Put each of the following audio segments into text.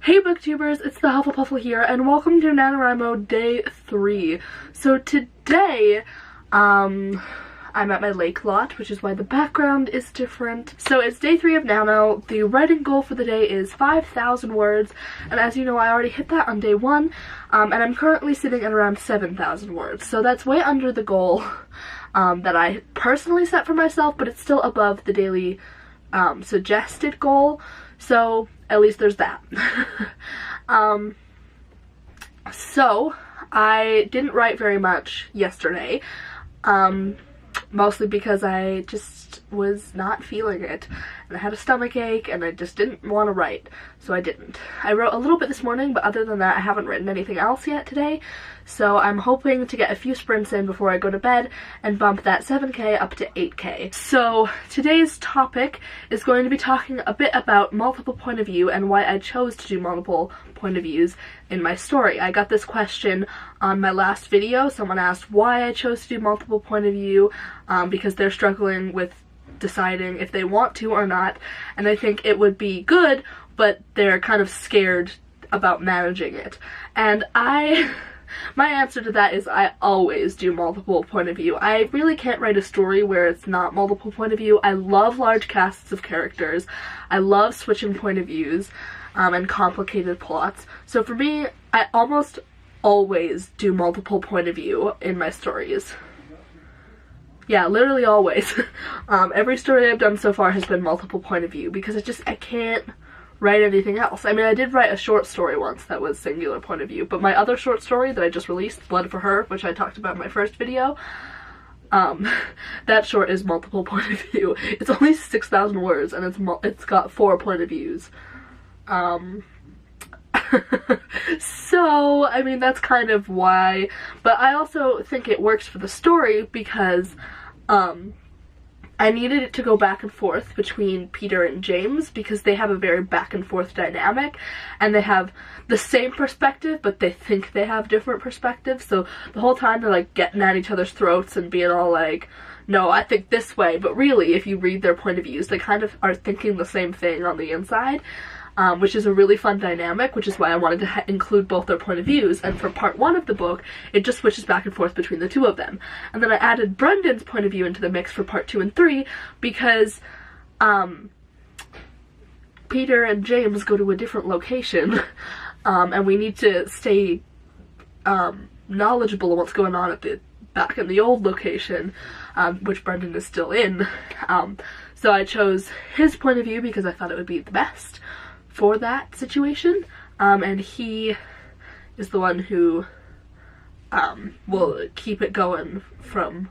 Hey booktubers, it's the Hufflepuffle here, and welcome to NaNoWriMo Day 3. So today, I'm at my lake lot, which is why the background is different. So it's Day 3 of Nano. The writing goal for the day is 5,000 words, and as you know, I already hit that on Day 1, and I'm currently sitting at around 7,000 words. So that's way under the goal that I personally set for myself, but it's still above the daily suggested goal. So at least there's that. So I didn't write very much yesterday, mostly because I just was not feeling it, and I had a stomach ache and I just didn't want to write, so I didn't. I wrote a little bit this morning, but other than that I haven't written anything else yet today, so I'm hoping to get a few sprints in before I go to bed and bump that 7K up to 8K. So today's topic is going to be talking a bit about multiple point of view and why I chose to do multiple point of views in my story. I got this question on my last video. Someone asked why I chose to do multiple point of view, because they're struggling with deciding if they want to or not, and I think it would be good, but they're kind of scared about managing it. And my answer to that is I always do multiple point of view. I really can't write a story where it's not multiple point of view. I love large casts of characters. I love switching point of views and complicated plots. So for me, I almost always do multiple point of view in my stories. Yeah, literally always. Every story I've done so far has been multiple point of view because I can't write anything else. I mean, I did write a short story once that was singular point of view, but my other short story that I just released, Blood for Her, which I talked about in my first video, that short is multiple point of view. It's only 6,000 words and it's got 4 point of views. So, I mean, that's kind of why, but I also think it works for the story because, I needed it to go back and forth between Peter and James because they have a very back and forth dynamic, and they have the same perspective, but they think they have different perspectives, so the whole time they're like getting at each other's throats and being all like, no, I think this way, but really, if you read their point of views, they kind of are thinking the same thing on the inside. Which is a really fun dynamic, which is why I wanted to include both their point of views, and for part 1 of the book, it just switches back and forth between the two of them. And then I added Brendan's point of view into the mix for part 2 and 3, because Peter and James go to a different location, and we need to stay knowledgeable of what's going on back in the old location, which Brendan is still in. So I chose his point of view because I thought it would be the best for that situation, and he is the one who will keep it going from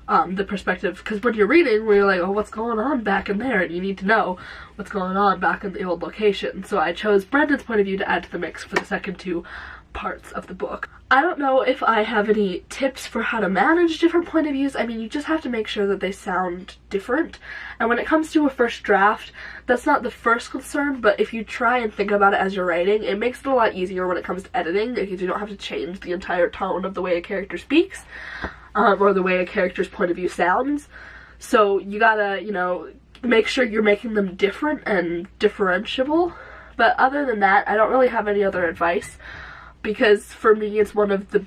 the perspective, because when you're reading, we're like, oh, what's going on back in there, and you need to know what's going on back in the old location. So I chose Brendan's point of view to add to the mix for the second 2 parts of the book. I don't know if I have any tips for how to manage different point of views. I mean, you just have to make sure that they sound different, and when it comes to a first draft, that's not the first concern, but if you try and think about it as you're writing, it makes it a lot easier when it comes to editing, because you don't have to change the entire tone of the way a character speaks, or the way a character's point of view sounds. So you gotta, you know, make sure you're making them different and differentiable. But other than that, I don't really have any other advice, because for me it's one of the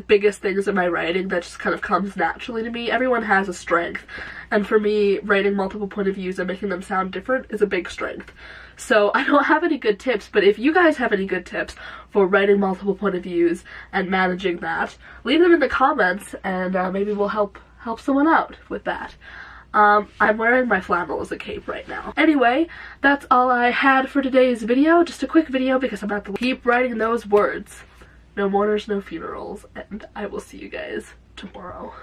biggest things in my writing that just kind of comes naturally to me. Everyone has a strength, and for me, writing multiple point of views and making them sound different is a big strength. So I don't have any good tips, but if you guys have any good tips for writing multiple point of views and managing that, leave them in the comments, and maybe we'll help someone out with that. I'm wearing my flannel as a cape right now. Anyway, that's all I had for today's video. Just a quick video because I'm about to keep writing those words. No mourners, no funerals, and I will see you guys tomorrow.